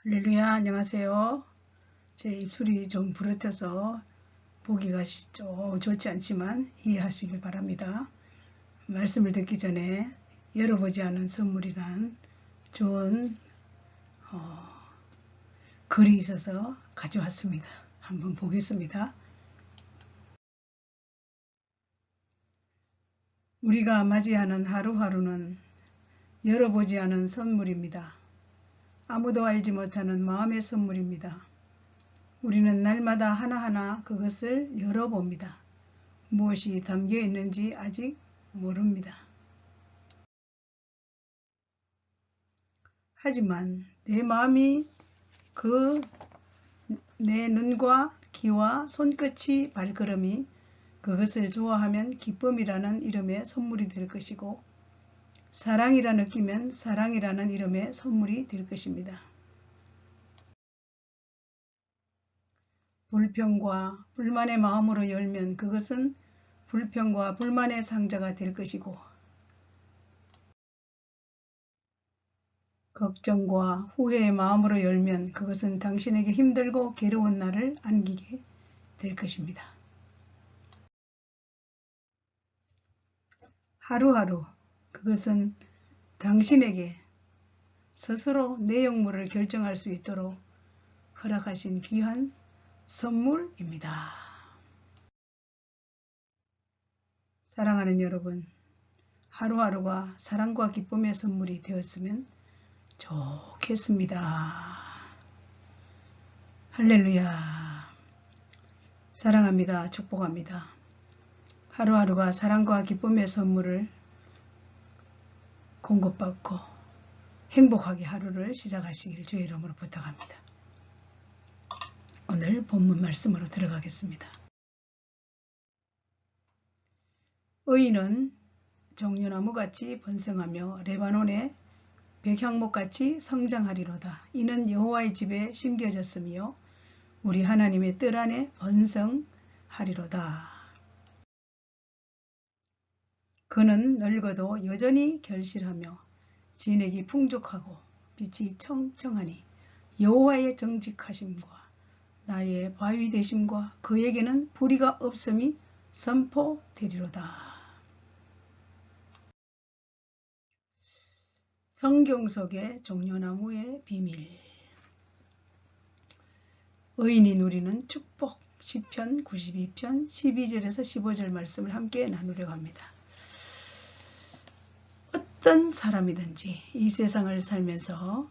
할렐루야, 안녕하세요. 제 입술이 좀 부러져서 보기가 좀 좋지 않지만 이해하시길 바랍니다. 말씀을 듣기 전에 열어보지 않은 선물이란 좋은 글이 있어서 가져왔습니다. 한번 보겠습니다. 우리가 맞이하는 하루하루는 열어보지 않은 선물입니다. 아무도 알지 못하는 마음의 선물입니다. 우리는 날마다 하나하나 그것을 열어봅니다. 무엇이 담겨 있는지 아직 모릅니다. 하지만 내 마음이 내 눈과 귀와 손끝이 발걸음이 그것을 좋아하면 기쁨이라는 이름의 선물이 될 것이고, 사랑이라 느끼면 사랑이라는 이름의 선물이 될 것입니다. 불평과 불만의 마음으로 열면 그것은 불평과 불만의 상자가 될 것이고, 걱정과 후회의 마음으로 열면 그것은 당신에게 힘들고 괴로운 날을 안기게 될 것입니다. 하루하루 그것은 당신에게 스스로 내용물을 결정할 수 있도록 허락하신 귀한 선물입니다. 사랑하는 여러분, 하루하루가 사랑과 기쁨의 선물이 되었으면 좋겠습니다. 할렐루야. 사랑합니다. 축복합니다. 하루하루가 사랑과 기쁨의 선물을 공급받고 행복하게 하루를 시작하시길 주의 이름으로 부탁합니다. 오늘 본문 말씀으로 들어가겠습니다. 의인은 종려나무같이 번성하며 레바논의 백향목같이 성장하리로다. 이는 여호와의 집에 심겨졌으며 우리 하나님의 뜰 안에 번성하리로다. 그는 늙어도 여전히 결실하며 진액이 풍족하고 빛이 청청하니 여호와의 정직하심과 나의 바위 되심과 그에게는 불의가 없음이 선포되리로다. 성경 속의 종려나무의 비밀. 의인이 누리는 축복. 시편 92편 12절에서 15절 말씀을 함께 나누려고 합니다. 어떤 사람이든지 이 세상을 살면서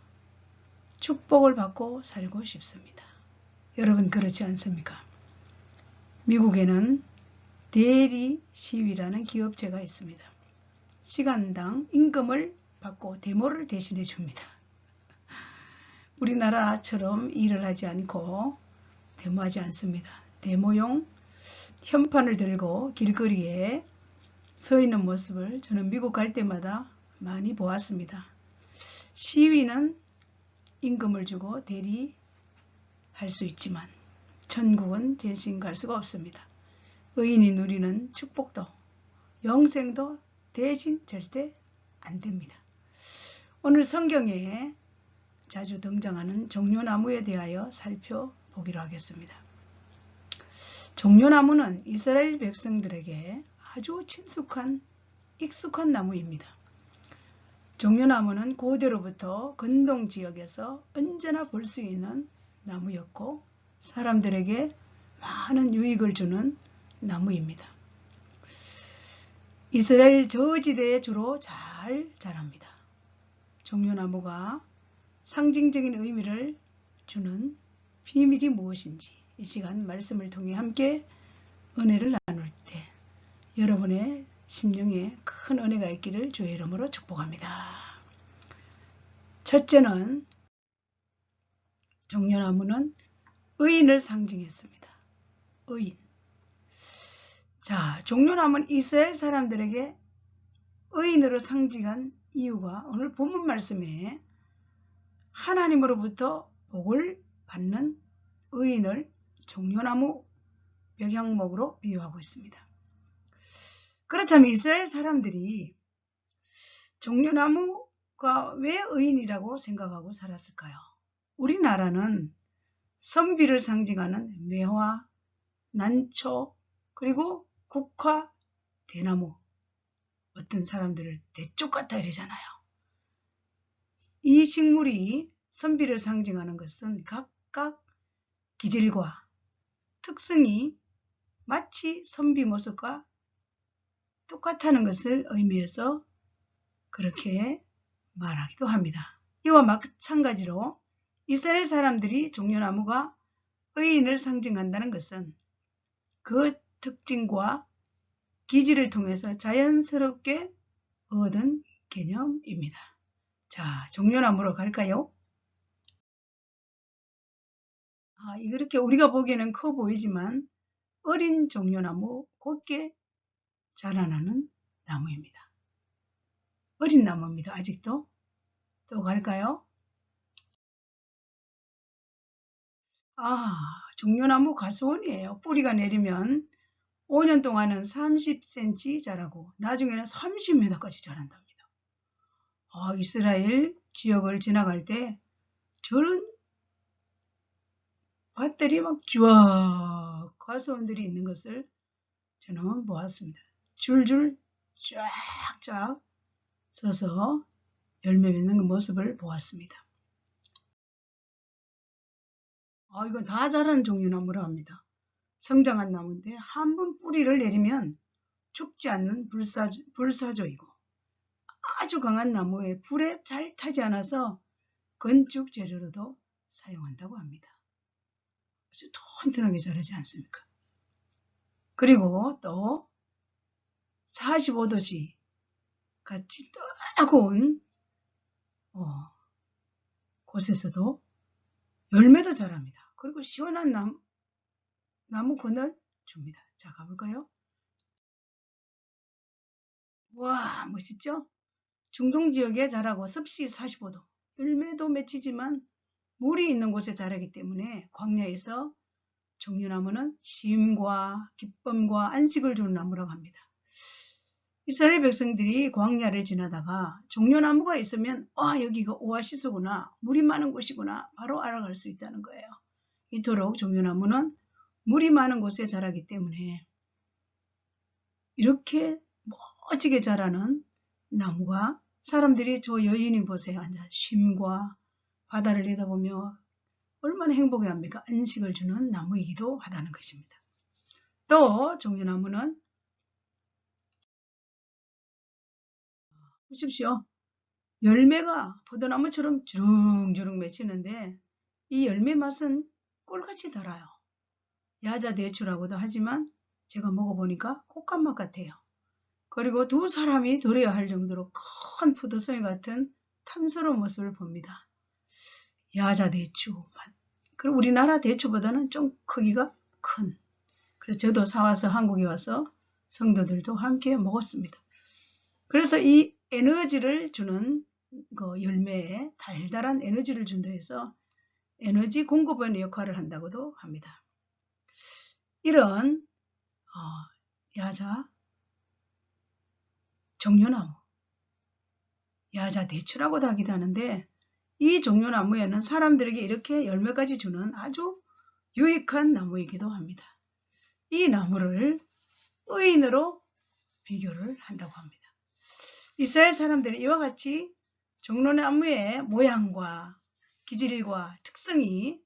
축복을 받고 살고 싶습니다. 여러분 그렇지 않습니까? 미국에는 데일리 시위라는 기업체가 있습니다. 시간당 임금을 받고 데모를 대신해 줍니다. 우리나라처럼 일을 하지 않고 데모하지 않습니다. 데모용 현판을 들고 길거리에 서 있는 모습을 저는 미국 갈 때마다 많이 보았습니다. 시위는 임금을 주고 대리할 수 있지만 천국은 대신 갈 수가 없습니다. 의인이 누리는 축복도 영생도 대신 절대 안 됩니다. 오늘 성경에 자주 등장하는 종려나무에 대하여 살펴보기로 하겠습니다. 종려나무는 이스라엘 백성들에게 아주 익숙한 나무입니다. 종려나무는 고대로부터 근동 지역에서 언제나 볼 수 있는 나무였고 사람들에게 많은 유익을 주는 나무입니다. 이스라엘 저지대에 주로 잘 자랍니다. 종려나무가 상징적인 의미를 주는 비밀이 무엇인지 이 시간 말씀을 통해 함께 은혜를 나눌 때 여러분의 심령에 큰 은혜가 있기를 주의 이름으로 축복합니다. 첫째는 종려나무는 의인을 상징했습니다. 의인. 자, 종려나무는 이스라엘 사람들에게 의인으로 상징한 이유가 오늘 본문 말씀에 하나님으로부터 복을 받는 의인을 종려나무 백향목으로 비유하고 있습니다. 그렇다면 이스라엘 사람들이 종려나무가 왜 의인이라고 생각하고 살았을까요? 우리나라는 선비를 상징하는 매화, 난초, 그리고 국화, 대나무, 어떤 사람들을 대쪽 같다 이러잖아요. 이 식물이 선비를 상징하는 것은 각각 기질과 특성이 마치 선비 모습과 똑같다는 것을 의미해서 그렇게 말하기도 합니다. 이와 마찬가지로 이스라엘 사람들이 종려나무가 의인을 상징한다는 것은 그 특징과 기질을 통해서 자연스럽게 얻은 개념입니다. 자, 종려나무로 갈까요? 이렇게 우리가 보기에는 커 보이지만 어린 종려나무, 곱게 자라나는 나무입니다. 어린 나무입니다. 아직도. 또 갈까요? 종려나무 가수원이에요. 뿌리가 내리면 5년 동안은 30cm 자라고 나중에는 30m까지 자란답니다. 이스라엘 지역을 지나갈 때 저런 밭들이 막 쫙 가수원들이 있는 것을 저는 보았습니다. 줄줄 쫙쫙 서서 열매 맺는 그 모습을 보았습니다. 이건 다 자라는 종려나무라 합니다. 성장한 나무인데 한 번 뿌리를 내리면 죽지 않는 불사조이고 아주 강한 나무에 불에 잘 타지 않아서 건축 재료로도 사용한다고 합니다. 아주 튼튼하게 자라지 않습니까? 그리고 또 45도씨 같이 뜨거운 곳에서도 열매도 자랍니다. 그리고 시원한 나무 건을 줍니다. 자, 가볼까요? 와, 멋있죠? 중동 지역에 자라고 습시 45도, 열매도 맺히지만 물이 있는 곳에 자라기 때문에 광야에서 종려나무는 쉼과 기쁨과 안식을 주는 나무라고 합니다. 이스라엘 백성들이 광야를 지나다가 종려나무가 있으면 여기가 오아시스구나, 물이 많은 곳이구나 바로 알아갈 수 있다는 거예요. 이토록 종려나무는 물이 많은 곳에 자라기 때문에 이렇게 멋지게 자라는 나무가 사람들이 저 여인이 보세요. 앉아 쉼과 바다를 내다보며 얼마나 행복해합니까? 안식을 주는 나무이기도 하다는 것입니다. 또 종려나무는 보십시오. 열매가 포도나무처럼 주릉주릉 맺히는데 이 열매 맛은 꿀같이 달아요. 야자대추라고도 하지만 제가 먹어보니까 콧감맛 같아요. 그리고 두 사람이 들어야 할 정도로 큰 포도송이 같은 탐스러운 모습을 봅니다. 야자대추 맛. 그리고 우리나라 대추보다는 좀 크기가 큰. 그래서 저도 사와서 한국에 와서 성도들도 함께 먹었습니다. 그래서 이 에너지를 주는 그 열매에 달달한 에너지를 준다 해서 에너지 공급원의 역할을 한다고도 합니다. 이런 야자 종려나무, 야자 대추라고도 하기도 하는데 이 종려나무에는 사람들에게 이렇게 열매까지 주는 아주 유익한 나무이기도 합니다. 이 나무를 의인으로 비교를 한다고 합니다. 이스라엘 사람들은 이와 같이 종려나무의 모양과 기질과 특성이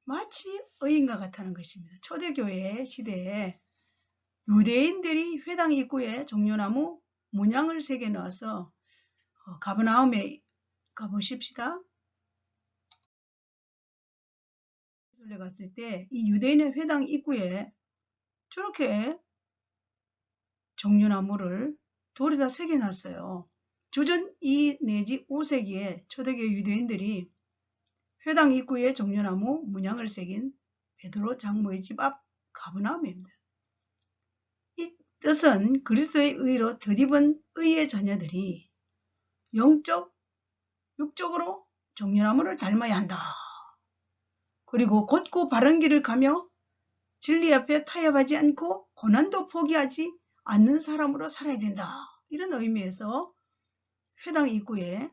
마치 의인과 같다는 것입니다. 초대교회 시대에 유대인들이 회당 입구에 종려나무 문양을 새겨 넣어서 가버나움에 가보십시다. 갔을 때 이 유대인의 회당 입구에 저렇게 종려나무를 돌에다 새겨 놨어요. 주전 2 내지 5세기에 초대교회 유대인들이 회당 입구에 종려나무 문양을 새긴 베드로 장모의 집 앞 가버나움입니다. 이 뜻은 그리스도의 의로 덧입은 의의 자녀들이 영적, 육적으로 종려나무를 닮아야 한다. 그리고 곧고 바른 길을 가며 진리 앞에 타협하지 않고 고난도 포기하지 않는 사람으로 살아야 된다. 이런 의미에서 회당 입구에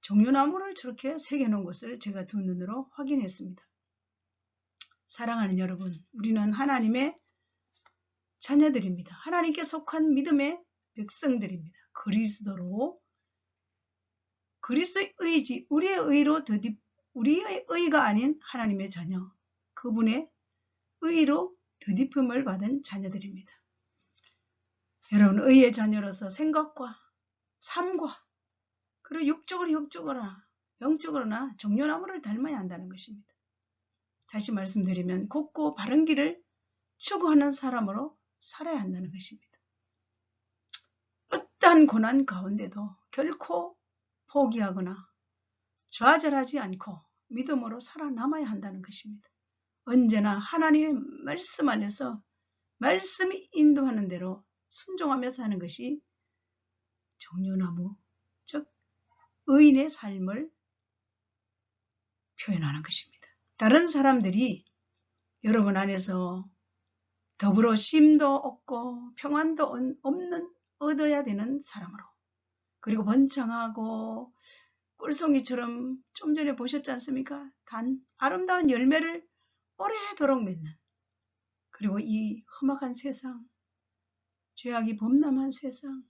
종려나무를 저렇게 새겨놓은 것을 제가 두 눈으로 확인했습니다. 사랑하는 여러분, 우리는 하나님의 자녀들입니다. 하나님께 속한 믿음의 백성들입니다. 그리스도의 의지, 우리의 의가 아닌 하나님의 자녀, 그분의 의로 드디품을 받은 자녀들입니다. 여러분, 의의 자녀로서 생각과 삶과 그리고 육적으로 영적으로나 종려나무를 닮아야 한다는 것입니다. 다시 말씀드리면 곱고 바른 길을 추구하는 사람으로 살아야 한다는 것입니다. 어떠한 고난 가운데도 결코 포기하거나 좌절하지 않고 믿음으로 살아남아야 한다는 것입니다. 언제나 하나님의 말씀 안에서 말씀이 인도하는 대로 순종하며 사는 것이 종려나무, 즉 의인의 삶을 표현하는 것입니다. 다른 사람들이 여러분 안에서 더불어 쉼도 얻고 평안도 얻어야 되는 사람으로, 그리고 번창하고 꿀송이처럼 좀 전에 보셨지 않습니까? 단 아름다운 열매를 오래도록 맺는, 그리고 이 험악한 세상, 죄악이 범람한 세상,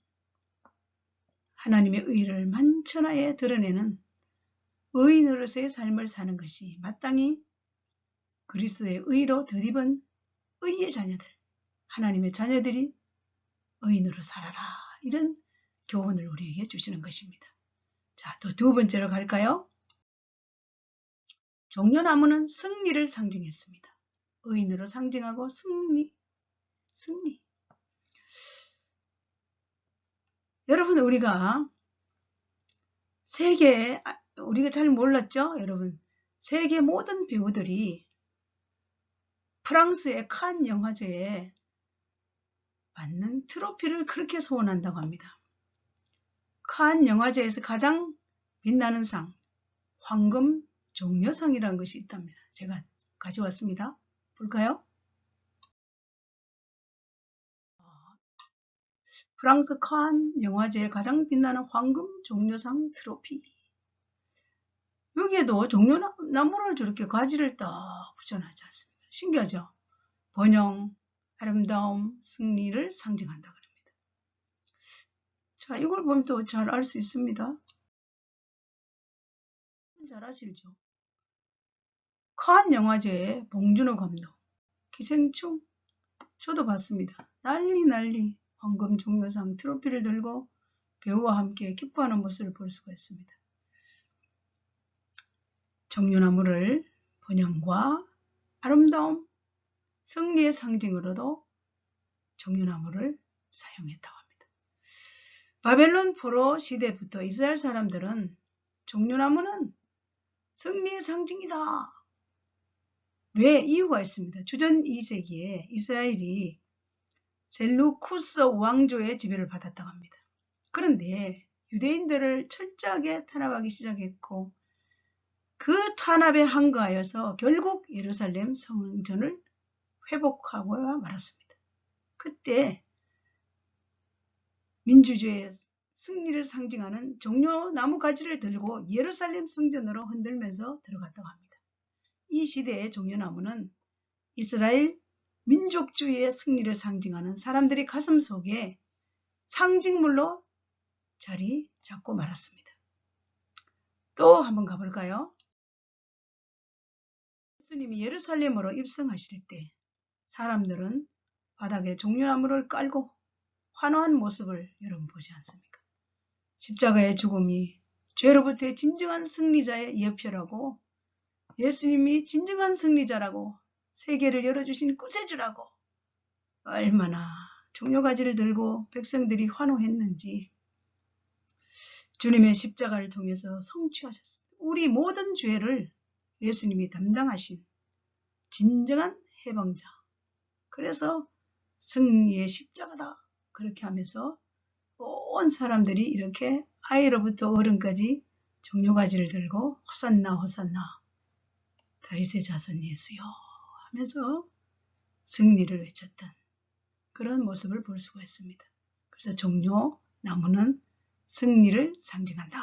하나님의 의를 만천하에 드러내는 의인으로서의 삶을 사는 것이 마땅히 그리스도의 의로 덧입은 의의 자녀들, 하나님의 자녀들이 의인으로 살아라, 이런 교훈을 우리에게 주시는 것입니다. 자, 또 두 번째로 갈까요? 종려나무는 승리를 상징했습니다. 의인으로 상징하고 승리. 여러분, 우리가 우리가 잘 몰랐죠? 여러분, 세계 모든 배우들이 프랑스의 칸 영화제에 받는 트로피를 그렇게 소원한다고 합니다. 칸 영화제에서 가장 빛나는 상, 황금 종려상이라는 것이 있답니다. 제가 가져왔습니다. 볼까요? 프랑스 칸 영화제에 가장 빛나는 황금 종려상 트로피. 여기에도 종려나무를 저렇게 가지를 딱 붙여놨지 않습니까? 신기하죠? 번영, 아름다움, 승리를 상징한다 그럽니다. 자, 이걸 보면 또 잘 알 수 있습니다. 잘 아시죠? 칸 영화제에 봉준호 감독, 기생충, 저도 봤습니다. 난리 황금 종려상 트로피를 들고 배우와 함께 기뻐하는 모습을 볼 수가 있습니다. 종려나무를 번영과 아름다움, 승리의 상징으로도 종려나무를 사용했다고 합니다. 바벨론 포로 시대부터 이스라엘 사람들은 종려나무는 승리의 상징이다. 왜? 이유가 있습니다. 주전 2세기에 이스라엘이 셀루쿠스 왕조의 지배를 받았다고 합니다. 그런데 유대인들을 철저하게 탄압하기 시작했고 그 탄압에 항거하여서 결국 예루살렘 성전을 회복하고 말았습니다. 그때 민주주의의 승리를 상징하는 종려나무 가지를 들고 예루살렘 성전으로 흔들면서 들어갔다고 합니다. 이 시대의 종려나무는 이스라엘 민족주의의 승리를 상징하는 사람들의 가슴 속에 상징물로 자리 잡고 말았습니다. 또 한번 가볼까요? 예수님이 예루살렘으로 입성하실 때 사람들은 바닥에 종려나무를 깔고 환호한 모습을 여러분 보지 않습니까? 십자가의 죽음이 죄로부터의 진정한 승리자의 예표라고, 예수님이 진정한 승리자라고, 세계를 열어주신 구세주라고 얼마나 종려가지를 들고 백성들이 환호했는지 주님의 십자가를 통해서 성취하셨습니다. 우리 모든 죄를 예수님이 담당하신 진정한 해방자, 그래서 승리의 십자가다, 그렇게 하면서 온 사람들이 이렇게 아이로부터 어른까지 종려가지를 들고 호산나 호산나 다윗의 자손 예수여 하면서 승리를 외쳤던 그런 모습을 볼 수가 있습니다. 그래서 종려나무는 승리를 상징한다.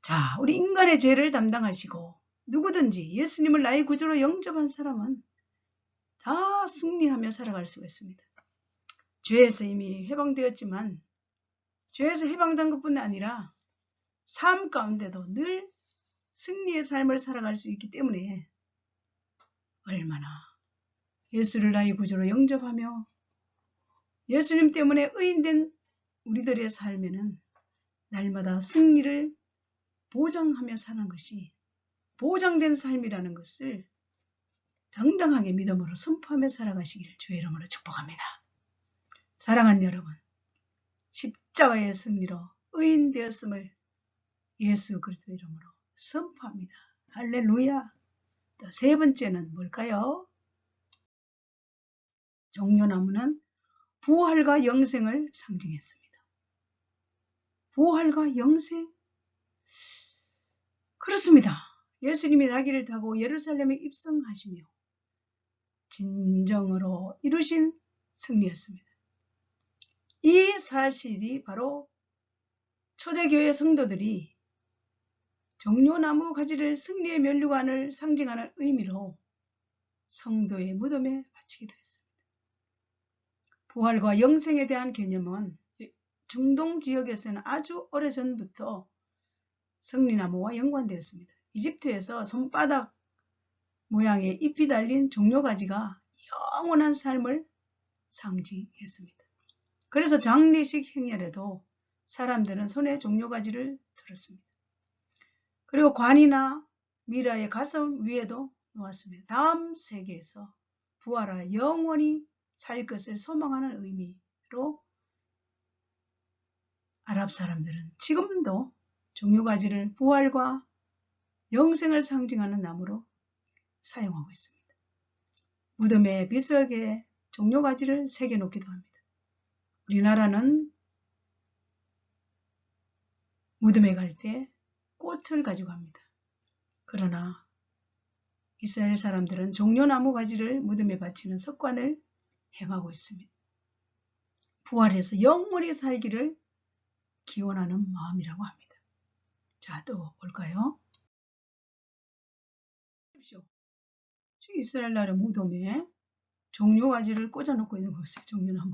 자, 우리 인간의 죄를 담당하시고 누구든지 예수님을 나의 구주로 영접한 사람은 다 승리하며 살아갈 수가 있습니다. 죄에서 이미 해방되었지만 죄에서 해방된 것뿐 아니라 삶 가운데도 늘 승리의 삶을 살아갈 수 있기 때문에 얼마나 예수를 나의 구주로 영접하며 예수님 때문에 의인된 우리들의 삶에는 날마다 승리를 보장하며 사는 것이 보장된 삶이라는 것을 당당하게 믿음으로 선포하며 살아가시기를 주의 이름으로 축복합니다. 사랑하는 여러분, 십자가의 승리로 의인 되었음을 예수 그리스도 이름으로 선포합니다. 할렐루야. 또 세 번째는 뭘까요? 종려나무는 부활과 영생을 상징했습니다. 부활과 영생? 그렇습니다. 예수님이 나귀를 타고 예루살렘에 입성하시며 진정으로 이루신 승리였습니다. 이 사실이 바로 초대교회 성도들이 종려나무 가지를 승리의 면류관을 상징하는 의미로 성도의 무덤에 바치기도 했습니다. 부활과 영생에 대한 개념은 중동 지역에서는 아주 오래전부터 성리나무와 연관되었습니다. 이집트에서 손바닥 모양의 잎이 달린 종려가지가 영원한 삶을 상징했습니다. 그래서 장례식 행렬에도 사람들은 손에 종려가지를 들었습니다. 그리고 관이나 미라의 가슴 위에도 놓았습니다. 다음 세계에서 부활하 영원히 살 것을 소망하는 의미로 아랍 사람들은 지금도 종려가지를 부활과 영생을 상징하는 나무로 사용하고 있습니다. 무덤에 비석에 종려가지를 새겨놓기도 합니다. 우리나라는 무덤에 갈 때 꽃을 가지고 갑니다. 그러나 이스라엘 사람들은 종려나무 가지를 무덤에 바치는 습관을 행하고 있습니다. 부활해서 영원히 살기를 기원하는 마음이라고 합니다. 자, 또 볼까요? 이스라엘 나라 무덤에 종려가지를 꽂아놓고 있는 것이에요. 종려나무.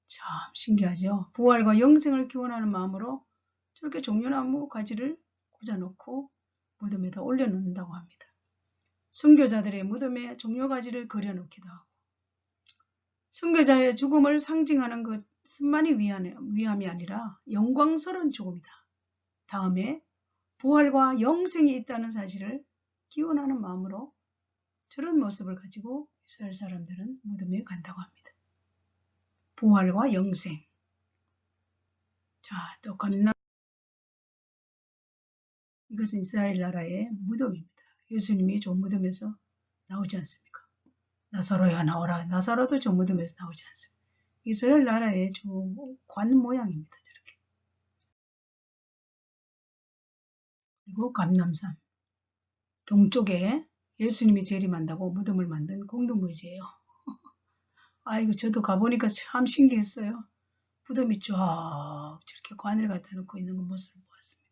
참 신기하죠. 부활과 영생을 기원하는 마음으로 저렇게 종려나무 가지를 꽂아놓고 무덤에다 올려놓는다고 합니다. 순교자들의 무덤에 종려가지를 그려놓기도 하고 순교자의 죽음을 상징하는 것만이 위함이 아니라 영광스러운 죽음이다. 다음에 부활과 영생이 있다는 사실을 기원하는 마음으로 저런 모습을 가지고 이스라엘 사람들은 무덤에 간다고 합니다. 부활과 영생. 자, 또 감람. 이것은 이스라엘 나라의 무덤입니다. 예수님이 저 무덤에서 나오지 않습니까? 나사로야 나오라. 나사로도 저 무덤에서 나오지 않습니다. 이스라엘 나라의 저 관 모양입니다. 저렇게. 그리고 감람산. 동쪽에 예수님이 재림한다고 무덤을 만든 공동묘지예요. 아이고 저도 가보니까 참 신기했어요. 무덤이 쫙 저렇게 관을 갖다 놓고 있는 모습을 보았습니다.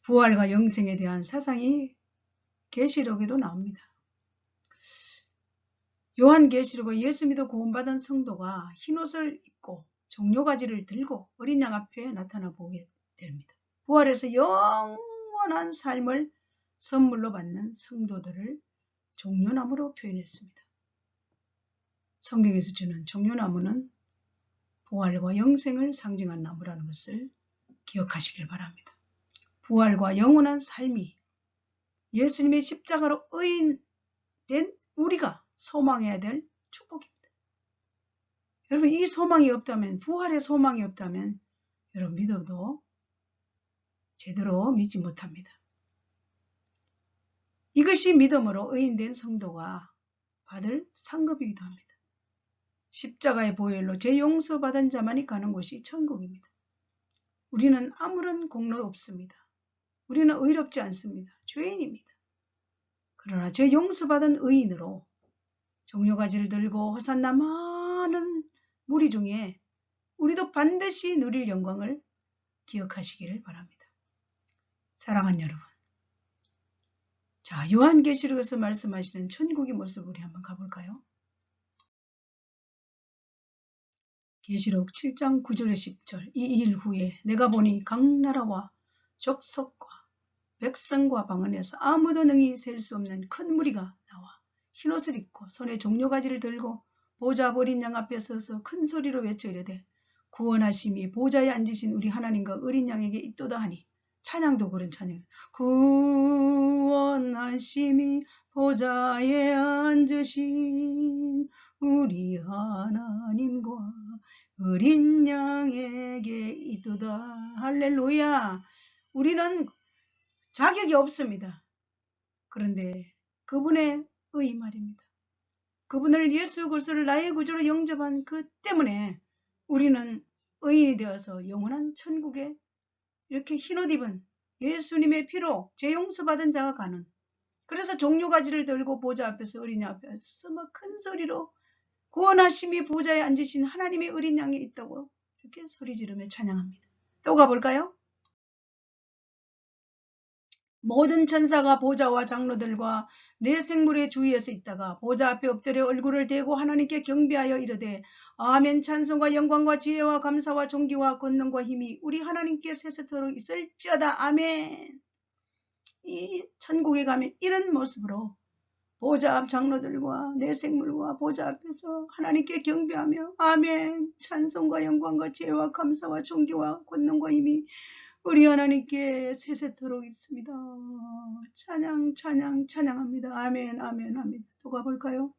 부활과 영생에 대한 사상이 계시록에도 나옵니다. 요한계시록에 예수 믿어 구원받은 성도가 흰옷을 입고 종려가지를 들고 어린 양 앞에 나타나 보게 됩니다. 부활해서 영원한 삶을 선물로 받는 성도들을 종려나무로 표현했습니다. 성경에서 주는 종려나무는 부활과 영생을 상징한 나무라는 것을 기억하시길 바랍니다. 부활과 영원한 삶이 예수님의 십자가로 의인된 우리가 소망해야 될 축복입니다. 여러분 이 소망이 없다면 부활의 소망이 없다면 여러분 믿어도 제대로 믿지 못합니다. 이것이 믿음으로 의인된 성도가 받을 상급이기도 합니다. 십자가의 보혈로 죄 용서받은 자만이 가는 곳이 천국입니다. 우리는 아무런 공로 없습니다. 우리는 의롭지 않습니다. 죄인입니다. 그러나 죄 용서받은 의인으로 종려가지를 들고 호산나 많은 무리 중에 우리도 반드시 누릴 영광을 기억하시기를 바랍니다. 사랑하는 여러분, 자, 요한계시록에서 말씀하시는 천국의 모습을 우리 한번 가볼까요? 계시록 7장 9절 10절. 이 일 후에 내가 보니 각 나라와 족속과 백성과 방언에서 아무도 능히 셀 수 없는 큰 무리가 나와 흰옷을 입고 손에 종려가지를 들고 보좌 어린 양 앞에 서서 큰 소리로 외쳐 이르되 구원하심이 보좌에 앉으신 우리 하나님과 어린 양에게 있도다 하니, 찬양도 그런 찬양. 구원하심이 보좌에 앉으신 우리 하나님과 어린 양에게 있도다. 할렐루야. 우리는 자격이 없습니다. 그런데 그분의 의 말입니다. 그분을 예수 그리스도를 나의 구주로 영접한 그 때문에 우리는 의인이 되어서 영원한 천국에 이렇게 흰옷 입은 예수님의 피로 죄 용서받은 자가 가는, 그래서 종려가지를 들고 보좌 앞에서 어린 양 앞에서 막 큰 소리로 구원하심이 보좌에 앉으신 하나님의 어린 양이 있다고 이렇게 소리 지르며 찬양합니다. 또 가볼까요? 모든 천사가 보좌와 장로들과 네 생물의 주위에서 있다가 보좌 앞에 엎드려 얼굴을 대고 하나님께 경배하여 이르되 아멘. 찬송과 영광과 지혜와 감사와 존귀와 권능과 힘이 우리 하나님께 세세토록 있을지어다. 아멘. 이 천국에 가면 이런 모습으로 보좌 앞 장로들과 네 생물과 보좌 앞에서 하나님께 경배하며 아멘. 찬송과 영광과 지혜와 감사와 존귀와 권능과 힘이 우리 하나님께 세세토록 있습니다. 찬양 찬양 찬양합니다. 아멘 아멘 합니다. 또 가볼까요?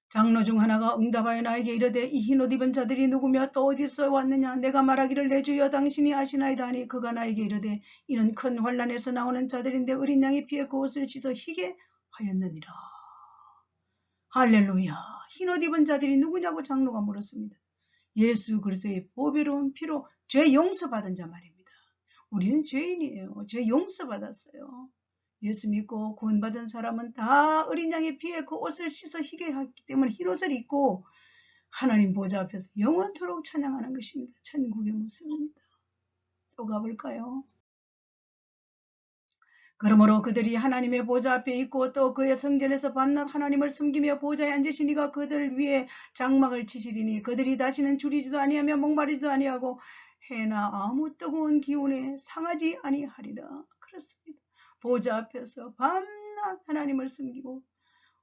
장로 중 하나가 응답하여 나에게 이르되 이 흰옷 입은 자들이 누구며 또 어디서 왔느냐? 내가 말하기를 내 주여 당신이 아시나이다 하니 그가 나에게 이르되 이는 큰 환란에서 나오는 자들인데 어린 양의 피에 그 옷을 씻어 희게 하였느니라. 할렐루야. 흰옷 입은 자들이 누구냐고 장로가 물었습니다. 예수 그리스도의 보배로운 피로 죄 용서받은 자 말입니다. 우리는 죄인이에요. 죄 용서받았어요. 예수 믿고 구원받은 사람은 다 어린 양의 피에 그 옷을 씻어 희게 했기 때문에 흰옷을 입고 하나님 보좌 앞에서 영원토록 찬양하는 것입니다. 천국의 모습입니다. 또 가볼까요? 그러므로 그들이 하나님의 보좌 앞에 있고 또 그의 성전에서 밤낮 하나님을 섬기며 보좌에 앉으신 이가 그들 위에 장막을 치시리니 그들이 다시는 줄이지도 아니하며 목마르지도 아니하고 해나 아무 뜨거운 기운에 상하지 아니하리라. 그렇습니다. 보좌 앞에서 밤낮 하나님을 섬기고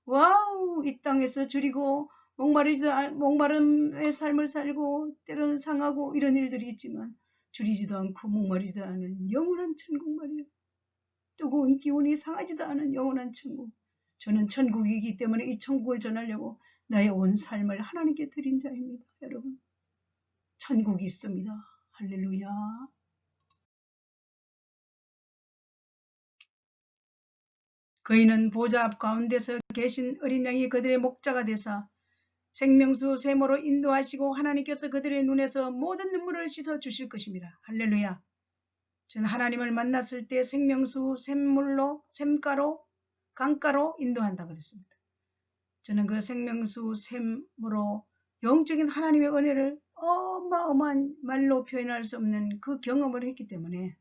와우, 이 땅에서 줄이고 목마름의 삶을 살고 때로는 상하고 이런 일들이 있지만 줄이지도 않고 목마르지도 않은 영원한 천국 말이에요. 뜨거운 기운이 상하지도 않은 영원한 천국. 저는 천국이기 때문에 이 천국을 전하려고 나의 온 삶을 하나님께 드린 자입니다. 여러분, 천국이 있습니다. 할렐루야. 그이는 보좌 앞 가운데서 계신 어린 양이 그들의 목자가 되사 생명수 샘으로 인도하시고 하나님께서 그들의 눈에서 모든 눈물을 씻어 주실 것입니다. 할렐루야. 저는 하나님을 만났을 때 생명수 샘물로 샘가로 강가로 인도한다 그랬습니다. 저는 그 생명수 샘으로 영적인 하나님의 은혜를 어마어마한 말로 표현할 수 없는 그 경험을 했기 때문에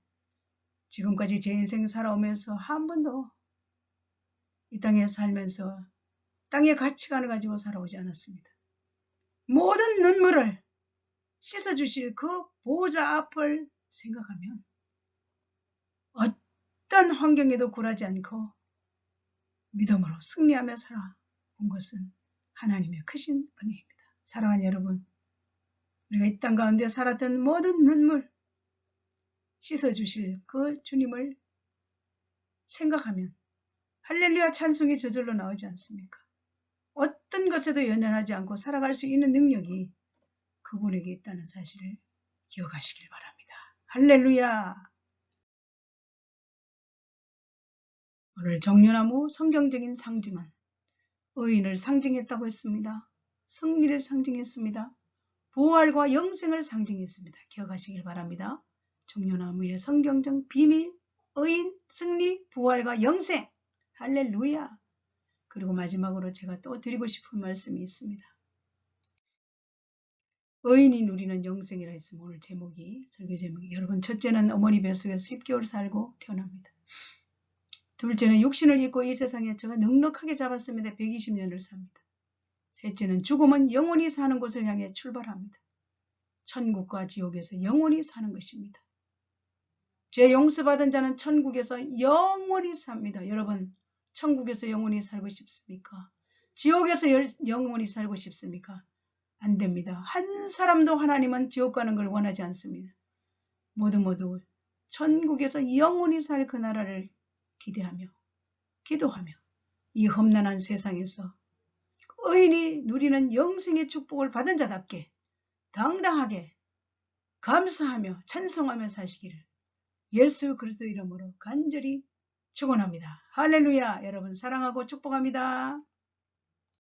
지금까지 제 인생 살아오면서 한 번도 이 땅에 살면서 땅의 가치관을 가지고 살아오지 않았습니다. 모든 눈물을 씻어주실 그 보좌 앞을 생각하면 어떤 환경에도 굴하지 않고 믿음으로 승리하며 살아온 것은 하나님의 크신 은혜입니다. 사랑하는 여러분, 우리가 이 땅 가운데 살았던 모든 눈물 씻어주실 그 주님을 생각하면 할렐루야 찬송이 저절로 나오지 않습니까? 어떤 것에도 연연하지 않고 살아갈 수 있는 능력이 그분에게 있다는 사실을 기억하시길 바랍니다. 할렐루야. 오늘 정류나무 성경적인 상징은 의인을 상징했다고 했습니다. 승리를 상징했습니다. 부활과 영생을 상징했습니다. 기억하시길 바랍니다. 정류나무의 성경적 비밀, 의인, 승리, 부활과 영생. 할렐루야. 그리고 마지막으로 제가 또 드리고 싶은 말씀이 있습니다. 의인이 누리는 영생이라 했으면 오늘 제목이, 설교 제목이. 여러분, 첫째는 어머니 뱃속에서 10개월 살고 태어납니다. 둘째는 육신을 입고 이 세상에 제가 넉넉하게 잡았습니다. 120년을 삽니다. 셋째는 죽음은 영원히 사는 곳을 향해 출발합니다. 천국과 지옥에서 영원히 사는 것입니다. 죄 용서받은 자는 천국에서 영원히 삽니다. 여러분, 천국에서 영원히 살고 싶습니까? 지옥에서 영원히 살고 싶습니까? 안 됩니다. 한 사람도 하나님은 지옥 가는 걸 원하지 않습니다. 모두 천국에서 영원히 살 그 나라를 기대하며 기도하며 이 험난한 세상에서 의인이 누리는 영생의 축복을 받은 자답게 당당하게 감사하며 찬송하며 사시기를 예수 그리스도 이름으로 간절히 축원합니다. 할렐루야. 여러분 사랑하고 축복합니다.